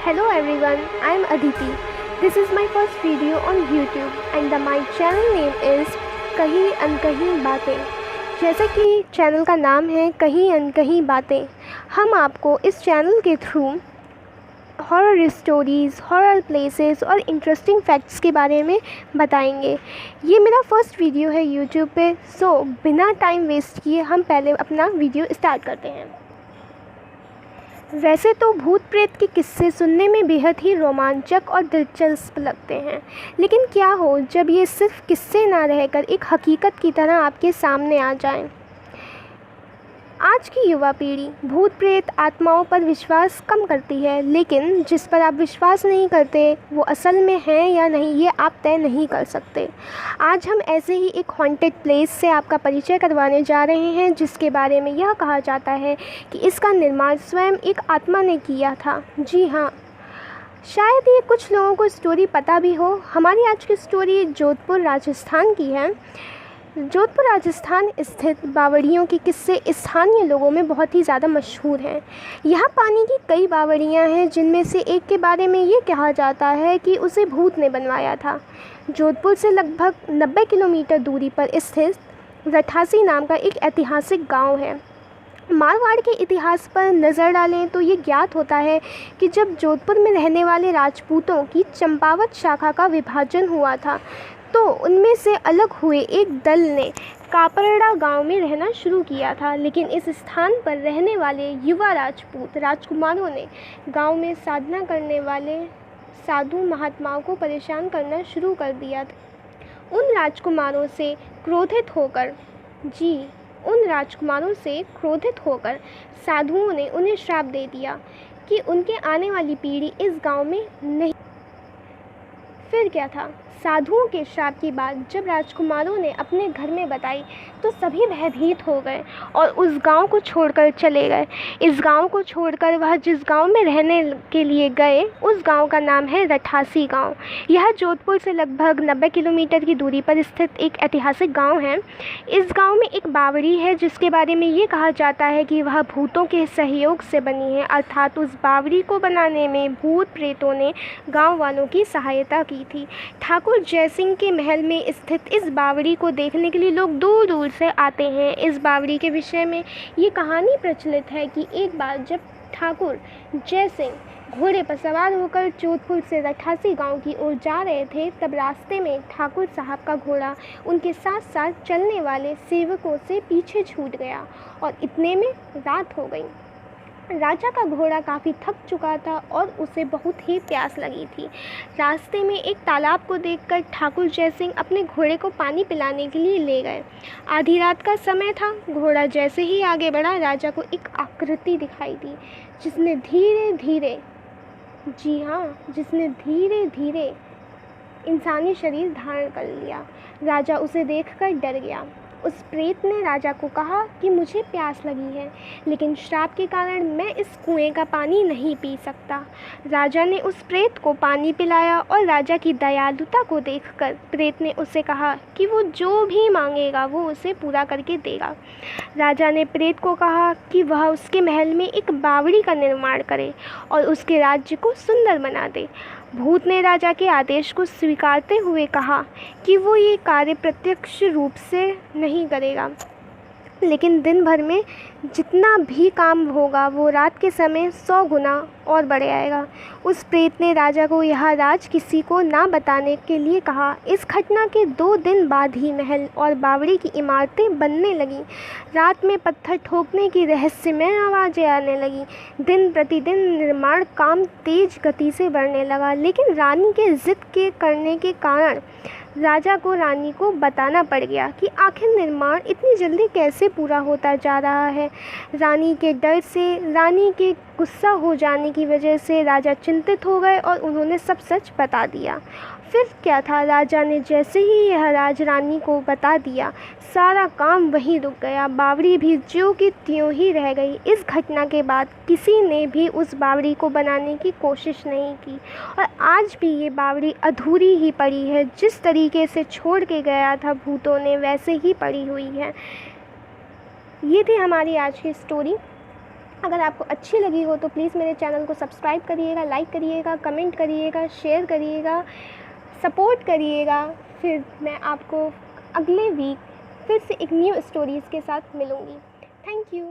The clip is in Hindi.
Hello everyone, I am Aditi. This is my first video on YouTube and my channel name is कहीं अनकहीं बातें। जैसे कि चैनल का नाम है कहीं अनकहीं बातें, हम आपको इस चैनल के through horror stories, horror places और इंटरेस्टिंग फैक्ट्स के बारे में बताएंगे। ये मेरा फर्स्ट वीडियो है यूट्यूब पे, सो बिना टाइम वेस्ट किए हम पहले अपना वीडियो स्टार्ट करते हैं। वैसे तो भूत प्रेत के किस्से सुनने में बेहद ही रोमांचक और दिलचस्प लगते हैं, लेकिन क्या हो जब ये सिर्फ किस्से ना रहकर एक हकीकत की तरह आपके सामने आ जाएं। आज की युवा पीढ़ी भूत प्रेत आत्माओं पर विश्वास कम करती है, लेकिन जिस पर आप विश्वास नहीं करते वो असल में है या नहीं ये आप तय नहीं कर सकते। आज हम ऐसे ही एक हॉन्टेड प्लेस से आपका परिचय करवाने जा रहे हैं, जिसके बारे में यह कहा जाता है कि इसका निर्माण स्वयं एक आत्मा ने किया था। जी हाँ, शायद ये कुछ लोगों को स्टोरी पता भी हो। हमारी आज की स्टोरी जोधपुर राजस्थान की है। जोधपुर राजस्थान स्थित बावड़ियों के किस्से स्थानीय लोगों में बहुत ही ज़्यादा मशहूर हैं। यहाँ पानी की कई बावड़ियाँ हैं, जिनमें से एक के बारे में ये कहा जाता है कि उसे भूत ने बनवाया था। जोधपुर से लगभग 90 किलोमीटर दूरी पर स्थित रठासी नाम का एक ऐतिहासिक गांव है। मारवाड़ के इतिहास पर नज़र डालें तो ये ज्ञात होता है कि जब जोधपुर में रहने वाले राजपूतों की चंपावत शाखा का विभाजन हुआ था, तो उनमें से अलग हुए एक दल ने कापरड़ा गांव में रहना शुरू किया था। लेकिन इस स्थान पर रहने वाले युवा राजपूत राजकुमारों ने गांव में साधना करने वाले साधु महात्माओं को परेशान करना शुरू कर दिया था। उन राजकुमारों से क्रोधित होकर साधुओं ने उन्हें श्राप दे दिया कि उनके आने वाली पीढ़ी इस गांव में नहीं। फिर क्या था, साधुओं के श्राप की बात जब राजकुमारों ने अपने घर में बताई तो सभी भयभीत हो गए और उस गांव को छोड़कर चले गए। इस गांव को छोड़कर वह जिस गांव में रहने के लिए गए, उस गांव का नाम है रठासी गांव। यह जोधपुर से लगभग 90 किलोमीटर की दूरी पर स्थित एक ऐतिहासिक गांव है। इस गांव में एक बावड़ी है, जिसके बारे में ये कहा जाता है कि वह भूतों के सहयोग से बनी है, अर्थात उस बावड़ी को बनाने में भूत प्रेतों ने गाँव वालों की सहायता की थी। ठाकुर जयसिंह के महल में स्थित इस बावड़ी को देखने के लिए लोग दूर दूर से आते हैं। इस बावड़ी के विषय में ये कहानी प्रचलित है कि एक बार जब ठाकुर जयसिंह घोड़े पर सवार होकर जोधपुर से रठासी गांव की ओर जा रहे थे, तब रास्ते में ठाकुर साहब का घोड़ा उनके साथ साथ चलने वाले सेवकों से पीछे छूट गया और इतने में रात हो गई। राजा का घोड़ा काफ़ी थक चुका था और उसे बहुत ही प्यास लगी थी। रास्ते में एक तालाब को देखकर ठाकुर जयसिंह अपने घोड़े को पानी पिलाने के लिए ले गए। आधी रात का समय था। घोड़ा जैसे ही आगे बढ़ा, राजा को एक आकृति दिखाई दी, जिसने धीरे धीरे इंसानी शरीर धारण कर लिया। राजा उसे देखकर डर गया। उस प्रेत ने राजा को कहा कि मुझे प्यास लगी है, लेकिन श्राप के कारण मैं इस कुएं का पानी नहीं पी सकता। राजा ने उस प्रेत को पानी पिलाया और राजा की दयालुता को देखकर प्रेत ने उसे कहा कि वो जो भी मांगेगा वो उसे पूरा करके देगा। राजा ने प्रेत को कहा कि वह उसके महल में एक बावड़ी का निर्माण करे और उसके राज्य को सुंदर बना दे। भूत ने राजा के आदेश को स्वीकारते हुए कहा कि वो ये कार्य प्रत्यक्ष रूप से नहीं करेगा, लेकिन दिन भर में जितना भी काम होगा वो रात के समय 100 गुना और बढ़ आएगा। उस प्रेत ने राजा को यह राज किसी को ना बताने के लिए कहा। इस घटना के 2 दिन बाद ही महल और बावड़ी की इमारतें बनने लगीं। रात में पत्थर ठोकने की रहस्यमय आवाज़ें आने लगीं। दिन प्रतिदिन निर्माण काम तेज गति से बढ़ने लगा, लेकिन रानी के जिद के करने के कारण राजा को रानी को बताना पड़ गया कि आखिर निर्माण इतनी जल्दी कैसे पूरा होता जा रहा है। रानी के डर से, रानी के गुस्सा हो जाने की वजह से राजा चिंतित हो गए और उन्होंने सब सच बता दिया। फिर क्या था, राजा ने जैसे ही यह राज रानी को बता दिया, सारा काम वहीं रुक गया। बावड़ी भी ज्यों की त्यों ही रह गई। इस घटना के बाद किसी ने भी उस बावड़ी को बनाने की कोशिश नहीं की और आज भी ये बावड़ी अधूरी ही पड़ी है। जिस तरीके से छोड़ के गया था भूतों ने, वैसे ही पड़ी हुई है। ये थी हमारी आज की स्टोरी। अगर आपको अच्छी लगी हो तो प्लीज़ मेरे चैनल को सब्सक्राइब करिएगा, लाइक करिएगा, कमेंट करिएगा, शेयर करिएगा, सपोर्ट करिएगा। फिर मैं आपको अगले वीक फिर से एक न्यू स्टोरीज़ के साथ मिलूँगी। Thank you.